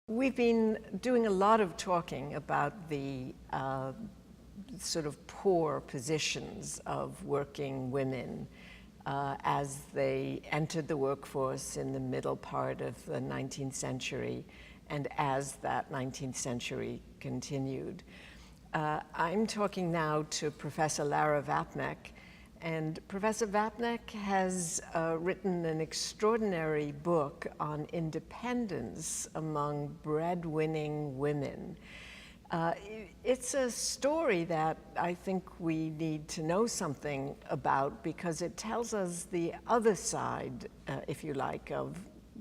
We've been doing a lot of talking about the sort of poor positions of working women as they entered the workforce in the middle part of the 19th century and as that 19th century continued. I'm talking now to Professor Lara Vapnek, and Professor Vapnek has written an extraordinary book on independence among breadwinning women. It's a story that I think we need to know something about because it tells us the other side, if you like, of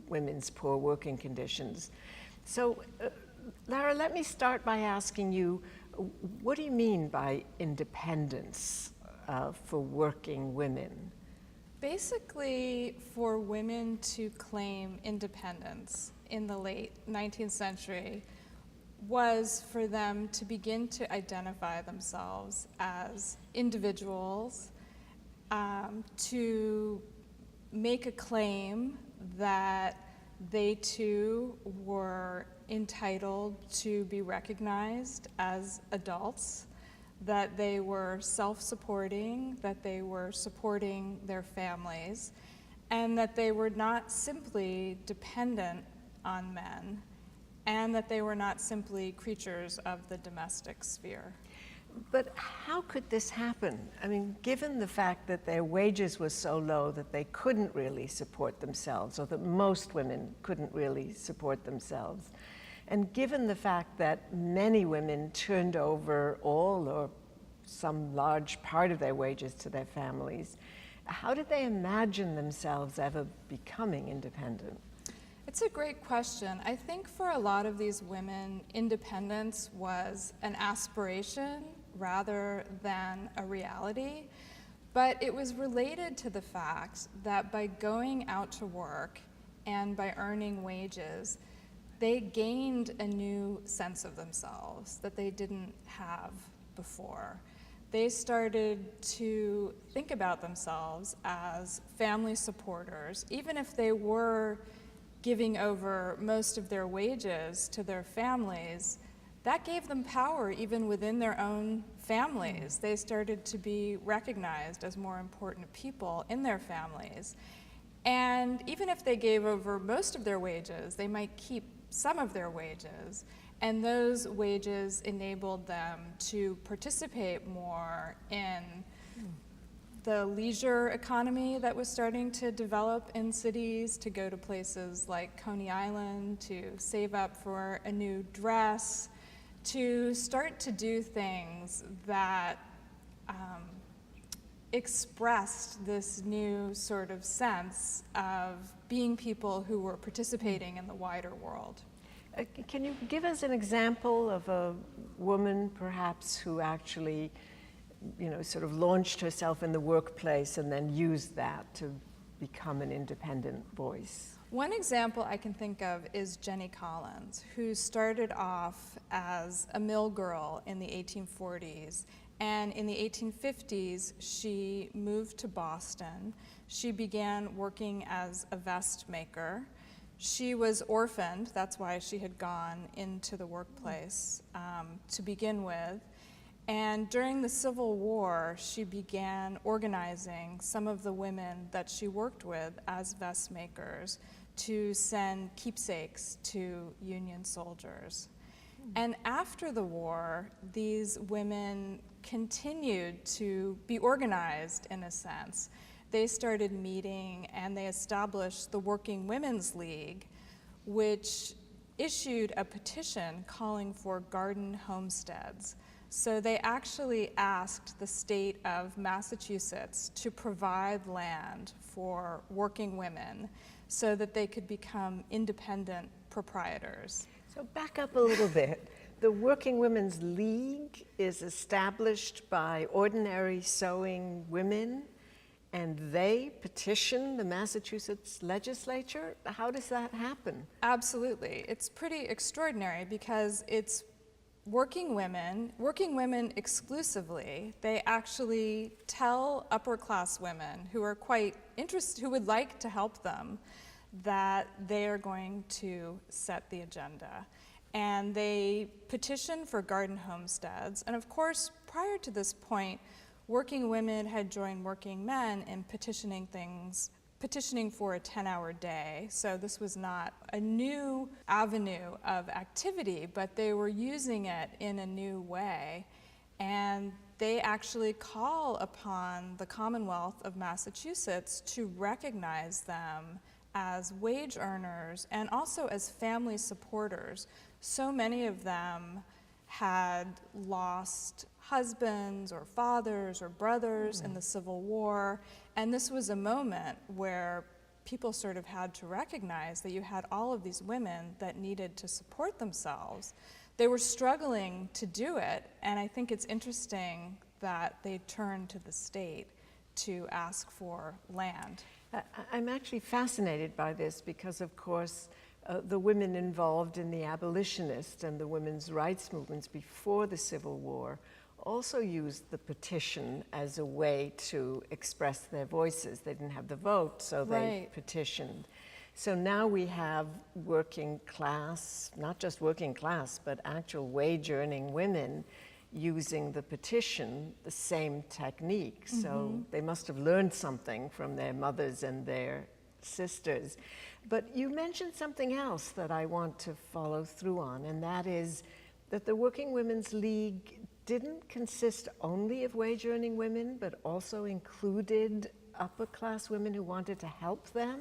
women's poor working conditions. So, Lara, let me start by asking you, what do you mean by independence for working women? Basically, for women to claim independence in the late 19th century was for them to begin to identify themselves as individuals, to make a claim that they too were entitled to be recognized as adults, that they were self-supporting, that they were supporting their families, and that they were not simply dependent on men, and that they were not simply creatures of the domestic sphere. But how could this happen? I mean, given the fact that their wages were so low that they couldn't really support themselves, or that most women couldn't really support themselves, and given the fact that many women turned over all or some large part of their wages to their families, how did they imagine themselves ever becoming independent? It's a great question. I think for a lot of these women, independence was an aspiration rather than a reality. But it was related to the fact that by going out to work and by earning wages, they gained a new sense of themselves that they didn't have before. They started to think about themselves as family supporters, even if they were giving over most of their wages to their families. That gave them power even within their own families. They started to be recognized as more important people in their families. And even if they gave over most of their wages, they might keep some of their wages, and those wages enabled them to participate more in the leisure economy that was starting to develop in cities, to go to places like Coney Island, to save up for a new dress, to start to do things that expressed this new sort of sense of being people who were participating in the wider world. Can you give us an example of a woman, perhaps, who actually, sort of launched herself in the workplace and then used that to become an independent voice? One example I can think of is Jenny Collins, who started off as a mill girl in the 1840s. And in the 1850s, she moved to Boston. She began working as a vest maker. She was orphaned, that's why she had gone into the workplace to begin with. And during the Civil War, she began organizing some of the women that she worked with as vest makers to send keepsakes to Union soldiers. And after the war, these women continued to be organized in a sense. They started meeting and they established the Working Women's League, which issued a petition calling for garden homesteads. So they actually asked the state of Massachusetts to provide land for working women so that they could become independent proprietors. So back up a little bit. The Working Women's League is established by ordinary sewing women, and they petition the Massachusetts legislature? How does that happen? Absolutely. It's pretty extraordinary because it's working women exclusively. They actually tell upper class women who are quite interested, who would like to help them, that they are going to set the agenda. And they petitioned for garden homesteads. And of course, prior to this point, working women had joined working men in petitioning for a 10-hour day. So this was not a new avenue of activity, but they were using it in a new way. And they actually call upon the Commonwealth of Massachusetts to recognize them as wage earners and also as family supporters. So many of them had lost husbands or fathers or brothers in the Civil War, and this was a moment where people sort of had to recognize that you had all of these women that needed to support themselves. They were struggling to do it, and I think it's interesting that they turned to the state to ask for land. I'm actually fascinated by this because, of course, the women involved in the abolitionist and the women's rights movements before the Civil War also used the petition as a way to express their voices. They didn't have the vote, so they petitioned. So now we have working class, not just working class, but actual wage-earning women using the petition, the same technique. So they must have learned something from their mothers and their sisters. But you mentioned something else that I want to follow through on, and that is that the Working Women's League didn't consist only of wage-earning women, but also included upper-class women who wanted to help them?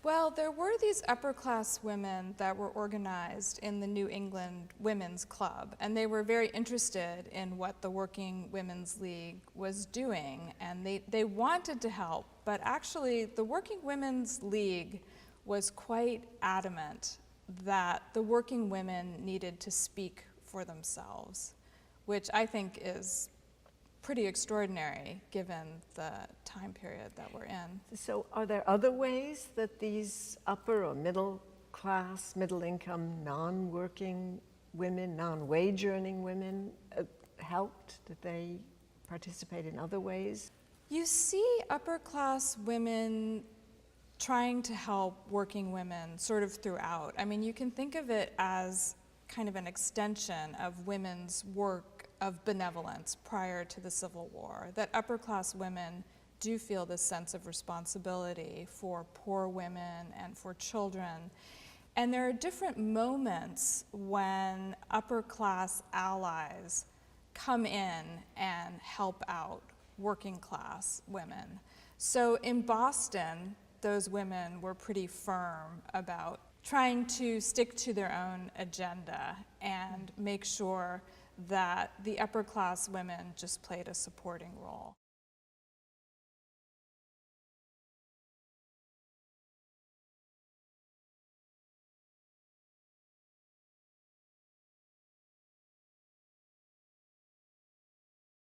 Well, there were these upper-class women that were organized in the New England Women's Club, and they were very interested in what the Working Women's League was doing, and they wanted to help, but actually the Working Women's League was quite adamant that the working women needed to speak for themselves, which I think is pretty extraordinary given the time period that we're in. So are there other ways that these upper or middle class, middle income, non-working women, non-wage earning women helped? Did they participate in other ways? You see upper class women trying to help working women sort of throughout. I mean, you can think of it as kind of an extension of women's work of benevolence prior to the Civil War, that upper class women do feel this sense of responsibility for poor women and for children. And there are different moments when upper class allies come in and help out working class women. So in Boston, those women were pretty firm about trying to stick to their own agenda and make sure that the upper class women just played a supporting role.